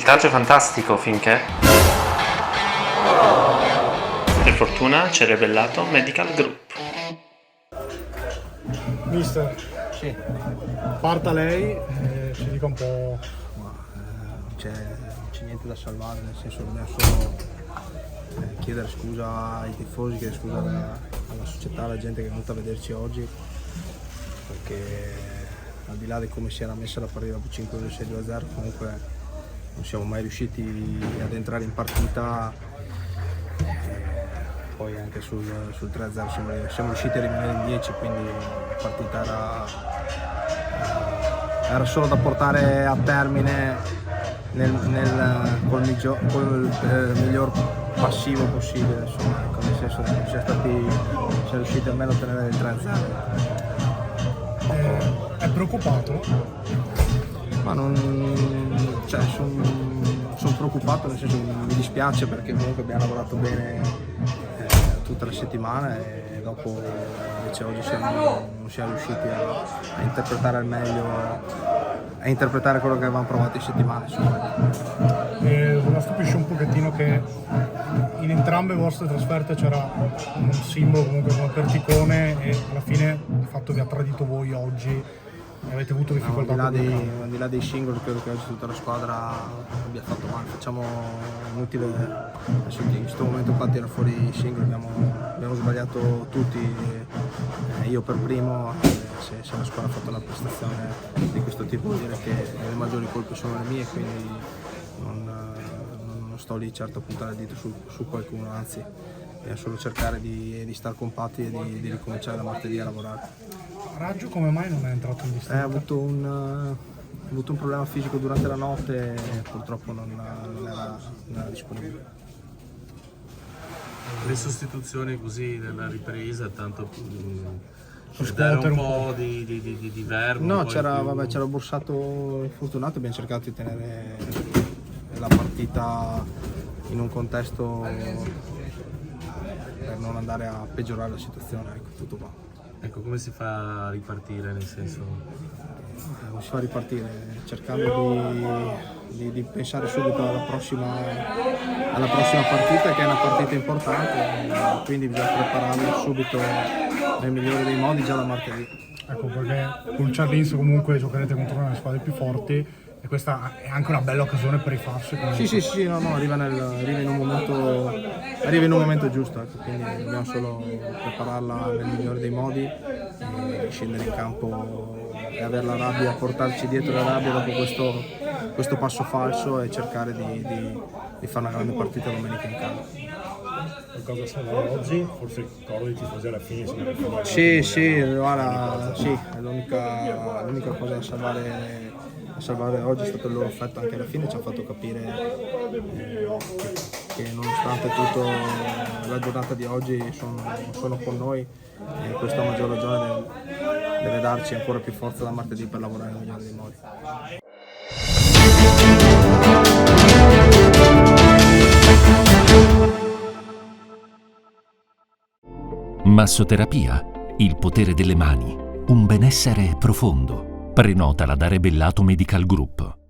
risultato è fantastico finché... Per fortuna c'è Rebellato Medical Group. Mister, Sì, parta lei e ci dica un po'. non c'è niente da salvare, nel senso dobbiamo solo chiedere scusa ai tifosi, chiedere scusa alla società, alla gente che è venuta a vederci oggi, perché al di là di come si era messa la partita dopo 5-6-2-0, comunque non siamo mai riusciti ad entrare in partita. Poi anche sul 3-0 siamo riusciti a rimanere in 10, quindi la partita era solo da portare a termine col miglior passivo possibile, insomma, ecco, nel senso che siamo riusciti almeno a ottenere il 3-0. È preoccupato? Ma non, cioè, sono preoccupato, nel senso che mi dispiace perché comunque abbiamo lavorato bene tutta la settimana e dopo invece oggi non siamo riusciti a interpretare al meglio, a interpretare quello che avevamo provato in settimana. Mi stupisce un pochettino che in entrambe le vostre trasferte c'era un simbolo comunque come Perticone e alla fine il fatto vi ha tradito voi oggi e avete avuto difficoltà. Al di là dei singoli, credo che oggi tutta la squadra abbia fatto male. Facciamo inutile, adesso in questo momento qua tira fuori i singoli, abbiamo sbagliato tutti, io per primo. Se la squadra ha fatto una prestazione di questo tipo vuol dire che le maggiori colpe sono le mie, quindi non sto lì certo a puntare il dito su qualcuno, anzi è solo cercare di stare compatti e di ricominciare da martedì a lavorare. Raggio come mai non è entrato in distinta? Ha avuto un problema fisico durante la notte e purtroppo non era disponibile. Le sostituzioni così nella ripresa, tanto per scuotere dare un un po' di verbo. No, un po' c'era di più. Borsato infortunato, abbiamo cercato di tenere la partita in un contesto per non andare a peggiorare la situazione, ecco, tutto qua. Ecco, come si fa a ripartire, nel senso... Come si fa a ripartire? Cercando di pensare subito alla prossima partita, che è una partita importante, quindi bisogna prepararla subito nel migliore dei modi già da martedì. Ecco, perché con Charlins comunque giocherete contro una delle squadre più forti e questa è anche una bella occasione per rifarsi. Sì, no, arriva in un momento giusto, ecco, quindi dobbiamo solo prepararla nel migliore dei modi, e scendere in campo e avere la rabbia, portarci dietro la rabbia dopo questo passo falso e cercare di fare una grande partita domenica in campo. Qualcosa salvare oggi? Forse il coro di tifosi alla fine sono riusciti Sì, guarda, sì, è l'unica cosa da salvare oggi è stato il loro affetto anche alla fine, ci ha fatto capire che nonostante tutto la giornata di oggi sono con noi e questa a maggior ragione deve darci ancora più forza da martedì per lavorare nel migliore dei modi. Massoterapia, il potere delle mani, un benessere profondo. Prenotala da Rebellato Medical Group.